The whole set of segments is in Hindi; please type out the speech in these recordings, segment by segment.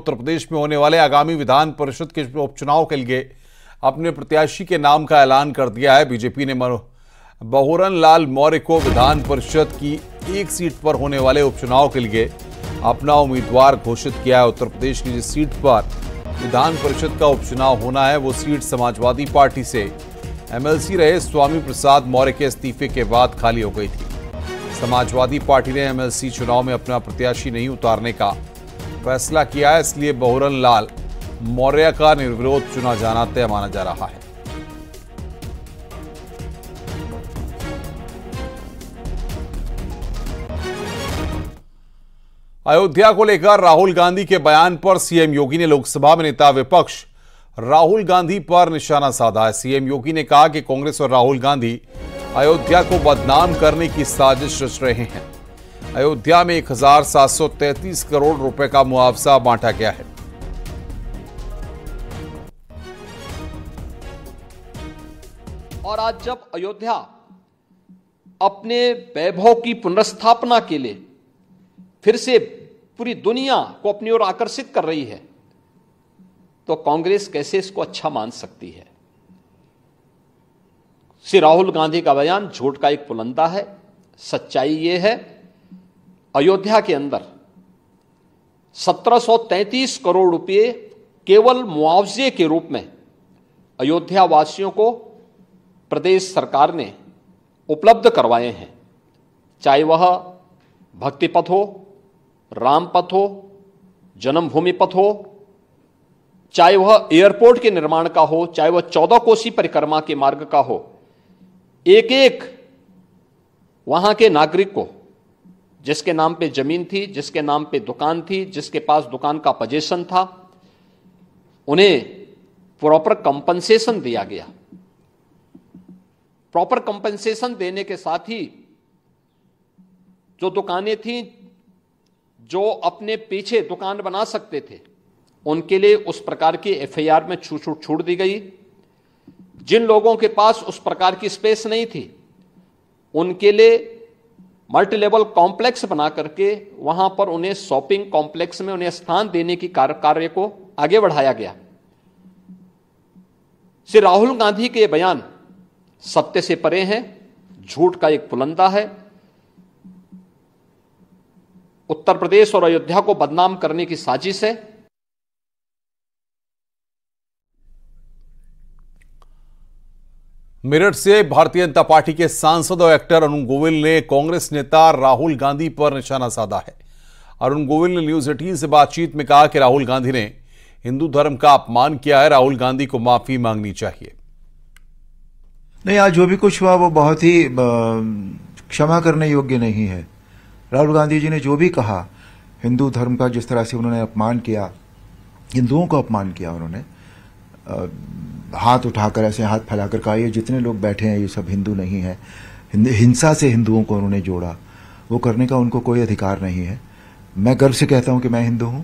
उत्तर प्रदेश में होने वाले आगामी विधान परिषद के उपचुनाव के लिए अपने प्रत्याशी के नाम का ऐलान कर दिया है। बीजेपी ने बहुरन लाल मौर्य को विधान परिषद की एक सीट पर होने वाले उपचुनाव के लिए अपना उम्मीदवार घोषित किया है। उत्तर प्रदेश की जिस सीट पर विधान परिषद का उपचुनाव होना है वो सीट समाजवादी पार्टी से एमएलसी रहे स्वामी प्रसाद मौर्य के इस्तीफे के बाद खाली हो गई थी। समाजवादी पार्टी ने एमएलसी चुनाव में अपना प्रत्याशी नहीं उतारने का फैसला किया है, इसलिए बहुरन लाल मौर्य का निर्विरोध चुना जाना तय माना जा रहा है। अयोध्या को लेकर राहुल गांधी के बयान पर सीएम योगी ने लोकसभा में नेता विपक्ष राहुल गांधी पर निशाना साधा है। सीएम योगी ने कहा कि कांग्रेस और राहुल गांधी अयोध्या को बदनाम करने की साजिश रच रहे हैं। अयोध्या में 1733 करोड़ रुपए का मुआवजा बांटा गया है। और आज जब अयोध्या अपने वैभव की पुनर्स्थापना के लिए फिर से पूरी दुनिया को अपनी ओर आकर्षित कर रही है, तो कांग्रेस कैसे इसको अच्छा मान सकती है। श्री राहुल गांधी का बयान झूठ का एक पुलंदा है। सच्चाई यह है, अयोध्या के अंदर 1733 करोड़ रुपए केवल मुआवजे के रूप में अयोध्या वासियों को प्रदेश सरकार ने उपलब्ध करवाए हैं। चाहे वह भक्ति पथ हो, राम पथ हो, जन्मभूमि पथ हो, चाहे वह एयरपोर्ट के निर्माण का हो, चाहे वह 14 कोसी परिक्रमा के मार्ग का हो, एक एक वहां के नागरिक को जिसके नाम पे जमीन थी, जिसके नाम पे दुकान थी, जिसके पास दुकान का पोजीशन था, उन्हें प्रॉपर कंपनसेशन दिया गया। प्रॉपर कंपनसेशन देने के साथ ही जो दुकानें थी, जो अपने पीछे दुकान बना सकते थे, उनके लिए उस प्रकार की एफआईआर में छूट दी गई। जिन लोगों के पास उस प्रकार की स्पेस नहीं थी, उनके लिए मल्टी लेवल कॉम्प्लेक्स बना करके वहां पर उन्हें शॉपिंग कॉम्प्लेक्स में उन्हें स्थान देने की कार्य को आगे बढ़ाया गया। श्री राहुल गांधी के बयान सत्य से परे हैं, झूठ का एक पुलंदा है। उत्तर प्रदेश और अयोध्या को बदनाम करने की साजिश है। मेरठ से भारतीय जनता पार्टी के सांसद और एक्टर अरुण गोविल ने कांग्रेस नेता राहुल गांधी पर निशाना साधा है। अरुण गोविल ने न्यूज 18 से बातचीत में कहा कि राहुल गांधी ने हिंदू धर्म का अपमान किया है, राहुल गांधी को माफी मांगनी चाहिए। नहीं, आज जो भी कुछ हुआ वो बहुत ही क्षमा करने योग्य नहीं है। राहुल गांधी जी ने जो भी कहा, हिंदू धर्म का जिस तरह से उन्होंने अपमान किया, हिंदुओं को अपमान किया, उन्होंने हाथ उठाकर ऐसे हाथ फैलाकर कहा ये जितने लोग बैठे हैं ये सब हिंदू नहीं है, हिंसा से हिंदुओं को उन्होंने जोड़ा, वो करने का उनको कोई अधिकार नहीं है। मैं गर्व से कहता हूं कि मैं हिंदू हूं।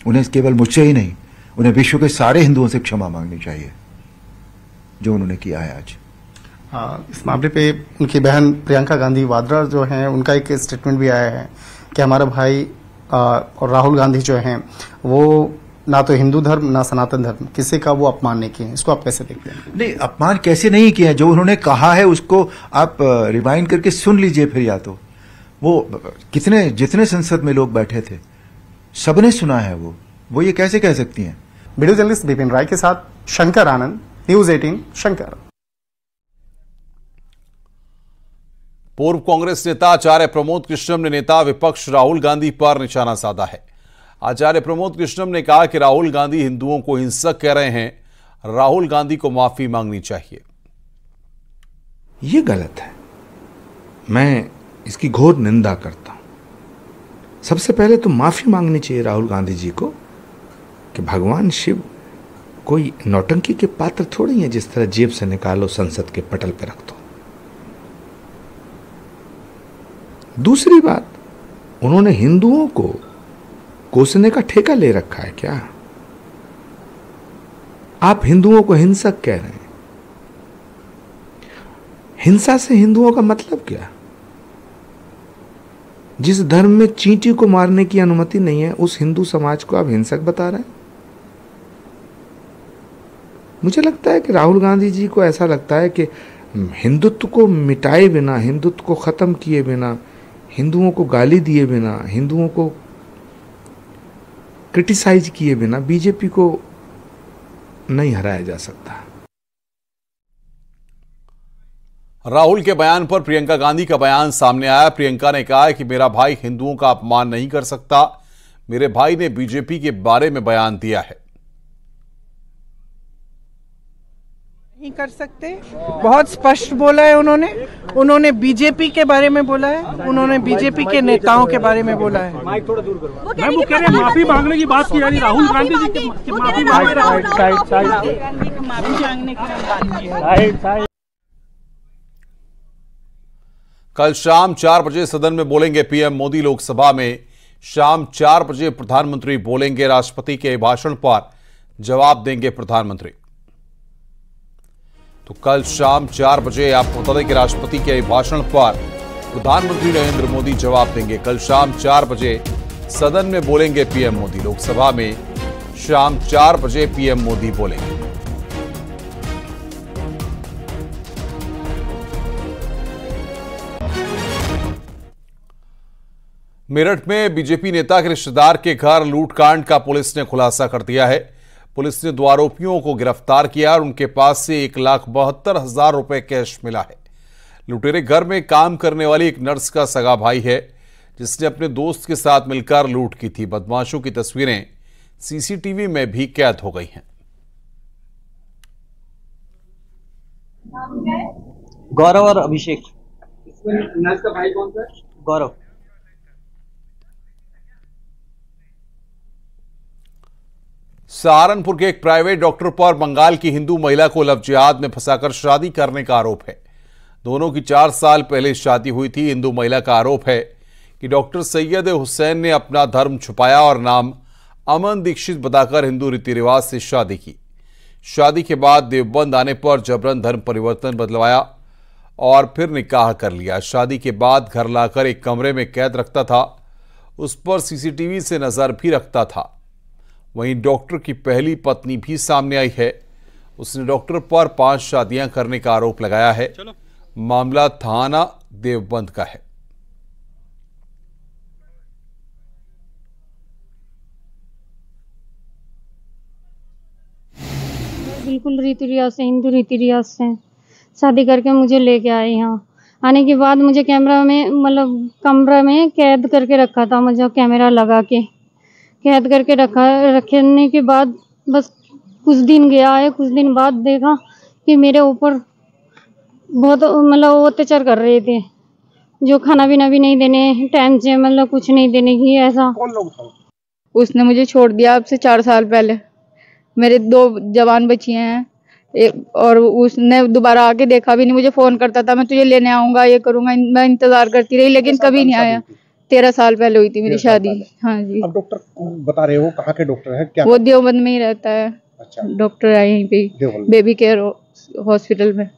उन्हें केवल मुझसे ही नहीं, उन्हें विश्व के सारे हिंदुओं से क्षमा मांगनी चाहिए जो उन्होंने किया है आज। हाँ, इस मामले पे उनकी बहन प्रियंका गांधी वाड्रा जो हैं, उनका एक स्टेटमेंट भी आया है कि हमारा भाई और राहुल गांधी जो हैं वो ना तो हिंदू धर्म ना सनातन धर्म, किसी का वो अपमान नहीं किए। इसको आप कैसे देखते हैं? नहीं, अपमान कैसे नहीं किया, जो उन्होंने कहा है उसको आप रिवाइंड करके सुन लीजिए फिर। या तो वो जितने संसद में लोग बैठे थे सबने सुना है, वो ये कैसे कह सकती हैं? वीडियो जर्नलिस्ट विपिन राय के साथ शंकर आनंद, न्यूज 18 शंकर। पूर्व कांग्रेस नेता आचार्य प्रमोद कृष्णम ने नेता विपक्ष राहुल गांधी पर निशाना साधा है। आचार्य प्रमोद कृष्णम ने कहा कि राहुल गांधी हिंदुओं को हिंसक कह रहे हैं, राहुल गांधी को माफी मांगनी चाहिए। ये गलत है, मैं इसकी घोर निंदा करता हूं। सबसे पहले तो माफी मांगनी चाहिए राहुल गांधी जी को कि भगवान शिव कोई नौटंकी के पात्र थोड़ी है जिस तरह जेब से निकालो संसद के पटल पर रख दो। दूसरी बात, उन्होंने हिंदुओं को कोसने का ठेका ले रखा है क्या? आप हिंदुओं को हिंसक कह रहे हैं। हिंसा से हिंदुओं का मतलब क्या? जिस धर्म में चींटी को मारने की अनुमति नहीं है, उस हिंदू समाज को आप हिंसक बता रहे हैं। मुझे लगता है कि राहुल गांधी जी को ऐसा लगता है कि हिंदुत्व को मिटाए बिना, हिंदुत्व को खत्म किए बिना, हिंदुओं को गाली दिए बिना, हिंदुओं को क्रिटिसाइज किए बिना बीजेपी को नहीं हराया जा सकता। राहुल के बयान पर प्रियंका गांधी का बयान सामने आया। प्रियंका ने कहा है कि मेरा भाई हिंदुओं का अपमान नहीं कर सकता। मेरे भाई ने बीजेपी के बारे में बयान दिया है। नहीं कर सकते, बहुत स्पष्ट बोला है उन्होंने बीजेपी के बारे में बोला है, उन्होंने बीजेपी के नेताओं के बारे में बोला है। माइक थोड़ा दूर करो। वो कह रहे माफी मांगने की बात की जा रही, राहुल गांधी जी की माफी मांगने की। कल शाम 4 बजे सदन में बोलेंगे पीएम मोदी। लोकसभा में शाम 4 बजे प्रधानमंत्री बोलेंगे। राष्ट्रपति के भाषण पर जवाब देंगे प्रधानमंत्री। तो कल शाम 4 बजे आपको बता दें कि राष्ट्रपति के भाषण पर प्रधानमंत्री नरेंद्र मोदी जवाब देंगे। कल शाम 4 बजे सदन में बोलेंगे पीएम मोदी। लोकसभा में शाम 4 बजे पीएम मोदी बोलेंगे। मेरठ में बीजेपी नेता के रिश्तेदार के घर लूटकांड का पुलिस ने खुलासा कर दिया है। पुलिस ने 2 आरोपियों को गिरफ्तार किया और उनके पास से 1,72,000 रुपए कैश मिला है। लुटेरे घर में काम करने वाली एक नर्स का सगा भाई है, जिसने अपने दोस्त के साथ मिलकर लूट की थी। बदमाशों की तस्वीरें सीसीटीवी में भी कैद हो गई हैं। गौरव और अभिषेक। नर्स का भाई कौन सा? गौरव। सहारनपुर के एक प्राइवेट डॉक्टर पर बंगाल की हिंदू महिला को लव जिहाद में फंसाकर शादी करने का आरोप है। दोनों की 4 साल पहले शादी हुई थी। हिंदू महिला का आरोप है कि डॉक्टर सैयद हुसैन ने अपना धर्म छुपाया और नाम अमन दीक्षित बताकर हिंदू रीति रिवाज से शादी की। शादी के बाद देवबंद आने पर जबरन धर्म परिवर्तन बदलवाया और फिर निकाह कर लिया। शादी के बाद घर लाकर एक कमरे में कैद रखता था, उस पर सीसीटीवी से नजर भी रखता था। वहीं डॉक्टर की पहली पत्नी भी सामने आई है। उसने डॉक्टर पर 5 शादियां करने का आरोप लगाया है। मामला थाना देवबंद का है। बिल्कुल रीति रिवाज से, हिंदू रीति रिवाज से शादी करके मुझे लेके आए। यहाँ आने के बाद मुझे कैमरा में मतलब कमरा में कैद करके रखा था। मुझे कैमरा लगा के कैद करके रखने के बाद बस कुछ दिन गया है। कुछ दिन बाद देखा कि मेरे ऊपर बहुत मतलब अत्याचार कर रहे थे, जो खाना पीना भी नहीं देने टाइम से, मतलब कुछ नहीं देने की। ऐसा कौन लोग थे? उसने मुझे छोड़ दिया अब से 4 साल पहले। मेरे 2 जवान बच्चियां हैं और उसने दोबारा आके देखा भी नहीं। मुझे फोन करता था, मैं तुझे लेने आऊंगा, ये करूंगा। मैं इंतजार करती रही लेकिन कभी नहीं आया। 13 साल पहले हुई थी मेरी शादी। हाँ जी। अब डॉक्टर बता रहे हो कहाँ के डॉक्टर है? क्या वो देवबंद में ही रहता है। अच्छा। डॉक्टर है यहीं पे बेबी केयर हॉस्पिटल में।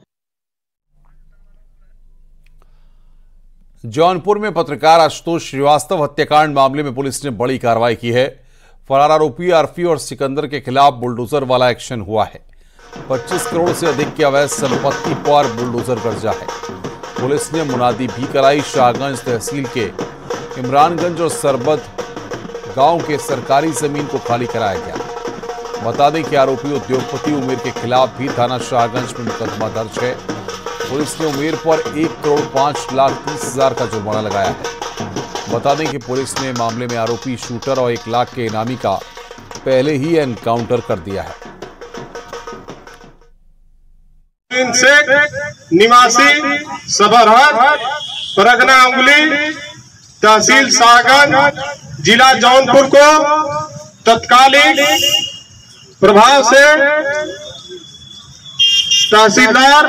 जौनपुर में पत्रकार आशुतोष श्रीवास्तव हत्याकांड मामले में पुलिस ने बड़ी कार्रवाई की है। फरार आरोपी आरफी और सिकंदर के खिलाफ बुलडोजर वाला एक्शन हुआ है। 25 करोड़ से अधिक की अवैध संपत्ति पर बुलडोजर कब्जा है। पुलिस ने मुनादी भी कराई। शाहगंज तहसील के इमरानगंज और सरबत गांव के सरकारी जमीन को खाली कराया गया। बता दें कि आरोपी उद्योगपति उमेर के खिलाफ भी थाना शाहगंज में मुकदमा दर्ज है। पुलिस ने उमेर पर 1,05,30,000 का जुर्माना लगाया है। बता दें कि पुलिस ने मामले में आरोपी शूटर और 1 लाख के इनामी का पहले ही एनकाउंटर कर दिया है। निवासी सबरहट, परगना अंगुली, तहसील शाहगंज, जिला जौनपुर को तत्कालीन प्रभाव से तहसीलदार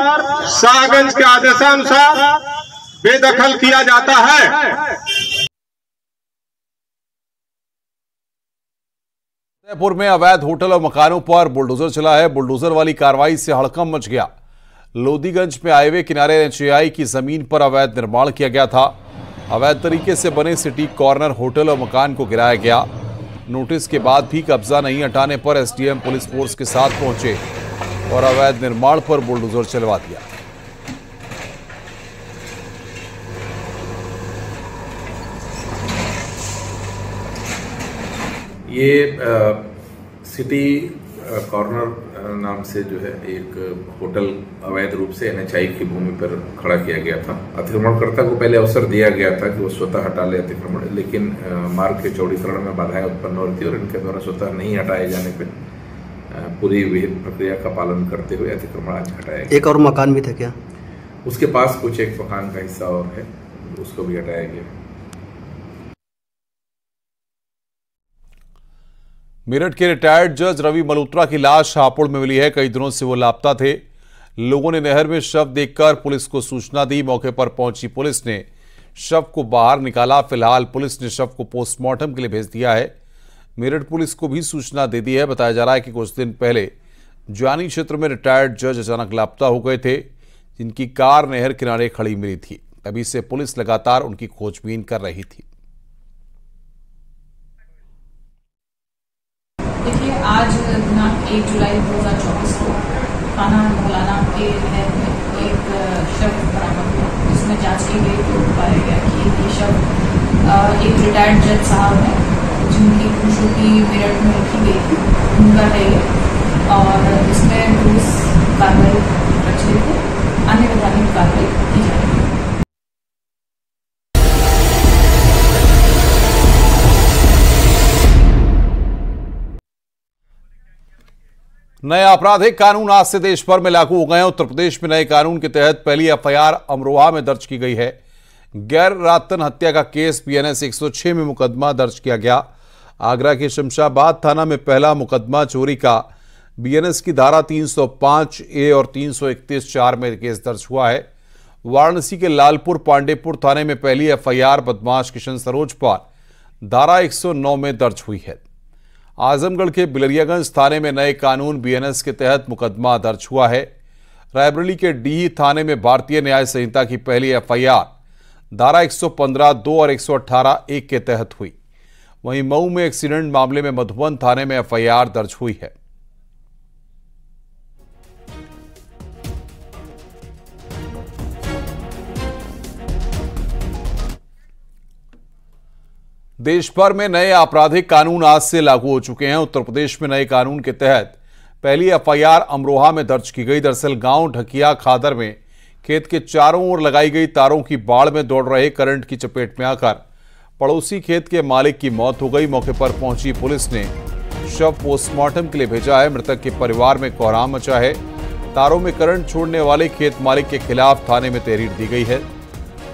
शाहगंज के आदेशानुसार बेदखल किया जाता है। जयपुर में अवैध होटल और मकानों पर बुलडोजर चला है। बुलडोजर वाली कार्रवाई से हड़कंप मच गया। लोदीगंज में हाईवे किनारे एनएचएआई की जमीन पर अवैध निर्माण किया गया था। अवैध तरीके से बने सिटी कॉर्नर होटल और मकान को गिराया गया। नोटिस के बाद भी कब्जा नहीं हटाने पर एसडीएम पुलिस फोर्स के साथ पहुंचे और अवैध निर्माण पर बुलडोजर चलवा दिया। ये सिटी कॉर्नर नाम से जो है एक होटल अवैध रूप से एनएचआई की भूमि पर खड़ा किया गया था। अतिक्रमणकर्ता को पहले अवसर दिया गया था कि वो स्वतः हटा ले अतिक्रमण, लेकिन मार्ग के चौड़ीकरण में बाधाएं उत्पन्न हो रही थी और इनके द्वारा स्वतः नहीं हटाए जाने पर पूरी विहित प्रक्रिया का पालन करते हुए अतिक्रमण आज हटाया गया। एक और मकान भी था क्या? उसके पास कुछ एक मकान का हिस्सा और है, उसको भी हटाया गया। मेरठ के रिटायर्ड जज रवि मल्होत्रा की लाश हापुड़ में मिली है। कई दिनों से वो लापता थे। लोगों ने नहर में शव देखकर पुलिस को सूचना दी। मौके पर पहुंची पुलिस ने शव को बाहर निकाला। फिलहाल पुलिस ने शव को पोस्टमार्टम के लिए भेज दिया है। मेरठ पुलिस को भी सूचना दे दी है। बताया जा रहा है कि कुछ दिन पहले जानी क्षेत्र में रिटायर्ड जज अचानक लापता हो गए थे, जिनकी कार नहर किनारे खड़ी मिली थी। तभी से पुलिस लगातार उनकी खोजबीन कर रही थी। देखिए, आज दिनांक 1 जुलाई 2024 को थाना मौलाना के नहर में एक शव बरामद हुआ, जिसमें जांच की गई तो पाया गया कि ये शव एक रिटायर्ड जज साहब हैं, जिनकी खूबसूरती मेरठ में रखी गई थी, उनका है ये, और इसमें पुलिस कार्रवाई प्रचलित है। अन्य वैधानिक कार्रवाई की जाएगी। नए आपराधिक कानून आज से देश भर में लागू हो गए हैं। उत्तर प्रदेश में नए कानून के तहत पहली एफआईआर अमरोहा में दर्ज की गई है। गैर रातन हत्या का केस बीएनएस 106 में मुकदमा दर्ज किया गया। आगरा के शमशाबाद थाना में पहला मुकदमा चोरी का बीएनएस की धारा 305A और 331(4) में केस दर्ज हुआ है। वाराणसी के लालपुर पांडेपुर थाने में पहली एफआईआर बदमाश किशन सरोज पर धारा 109 में दर्ज हुई है। आजमगढ़ के बिलरियागंज थाने में नए कानून बीएनएस के तहत मुकदमा दर्ज हुआ है। रायबरेली के डीही थाने में भारतीय न्याय संहिता की पहली एफआईआर धारा 115(2) और 118(1) के तहत हुई। वहीं मऊ में एक्सीडेंट मामले में मधुबन थाने में एफआईआर दर्ज हुई है। देश भर में नए आपराधिक कानून आज से लागू हो चुके हैं। उत्तर प्रदेश में नए कानून के तहत पहली एफआईआर अमरोहा में दर्ज की गई। दरअसल गांव ढकिया खादर में खेत के चारों ओर लगाई गई तारों की बाड़ में दौड़ रहे करंट की चपेट में आकर पड़ोसी खेत के मालिक की मौत हो गई। मौके पर पहुंची पुलिस ने शव पोस्टमार्टम के लिए भेजा है। मृतक के परिवार में कोहराम मचा है। तारों में करंट छोड़ने वाले खेत मालिक के खिलाफ थाने में तहरीर दी गई है।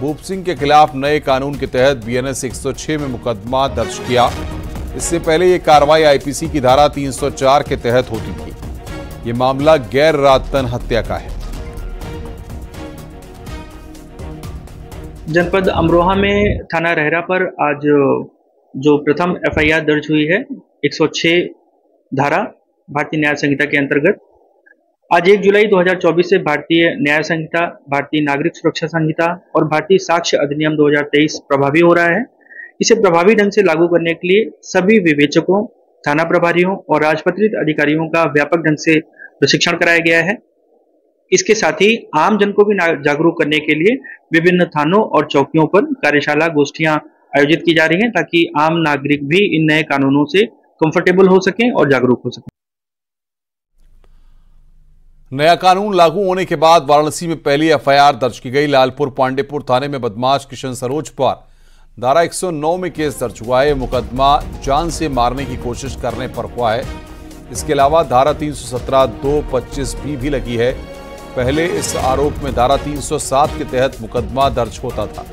भूप सिंह के खिलाफ नए कानून के तहत बीएनएस 106 में मुकदमा दर्ज किया। इससे पहले यह कार्रवाई आईपीसी की धारा 304 के तहत होती थी। यह मामला गैर रातन हत्या का है। जनपद अमरोहा में थाना रहरा पर आज जो प्रथम एफआईआर दर्ज हुई है 106 धारा भारतीय न्याय संहिता के अंतर्गत, आज 1 जुलाई 2024 से भारतीय न्याय संहिता, भारतीय नागरिक सुरक्षा संहिता और भारतीय साक्ष्य अधिनियम 2023 प्रभावी हो रहा है। इसे प्रभावी ढंग से लागू करने के लिए सभी विवेचकों, थाना प्रभारियों और राजपत्रित अधिकारियों का व्यापक ढंग से प्रशिक्षण कराया गया है। इसके साथ ही आम जन को भी जागरूक करने के लिए विभिन्न थानों और चौकियों पर कार्यशाला, गोष्ठियां आयोजित की जा रही हैं, ताकि आम नागरिक भी इन नए कानूनों से कंफर्टेबल हो सकें और जागरूक हो सकें। नया कानून लागू होने के बाद वाराणसी में पहली एफआईआर दर्ज की गई। लालपुर पांडेपुर थाने में बदमाश किशन सरोज पर धारा 109 में केस दर्ज हुआ है। मुकदमा जान से मारने की कोशिश करने पर हुआ है। इसके अलावा धारा 317(2)(25) भी लगी है। पहले इस आरोप में धारा 307 के तहत मुकदमा दर्ज होता था।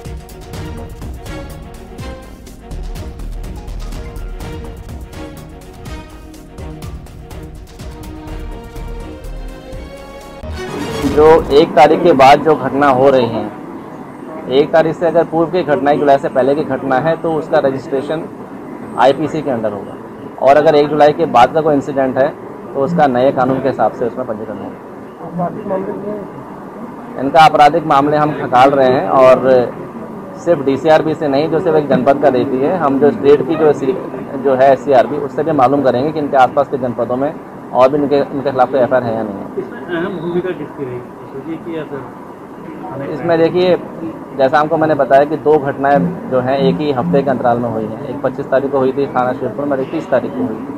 जो 1 तारीख के बाद जो घटना हो रही हैं, 1 तारीख से अगर पूर्व की घटना 1 जुलाई से पहले की घटना है तो उसका रजिस्ट्रेशन आईपीसी के अंडर होगा, और अगर 1 जुलाई के बाद का कोई इंसिडेंट है तो उसका नए कानून के हिसाब से उसमें पंजीकरण होगा। इनका आपराधिक मामले हम खंगाल रहे हैं और सिर्फ डीसीआरबी से नहीं, जो सिर्फ एक जनपद का देती है, हम जो स्टेट की जो है सीआरबी, उससे भी मालूम करेंगे कि इनके आसपास के जनपदों में और भी इनके खिलाफ कोई एफआईआर है या नहीं है। इसमें अहम भूमिका किसकी रही या फिर इसमें देखिए, जैसा हमको मैंने बताया कि 2 घटनाएं जो हैं एक ही हफ्ते के अंतराल में हुई हैं। एक 25 तारीख को हुई थी थाना शिवपुर में, 30 तारीख को हुई थी।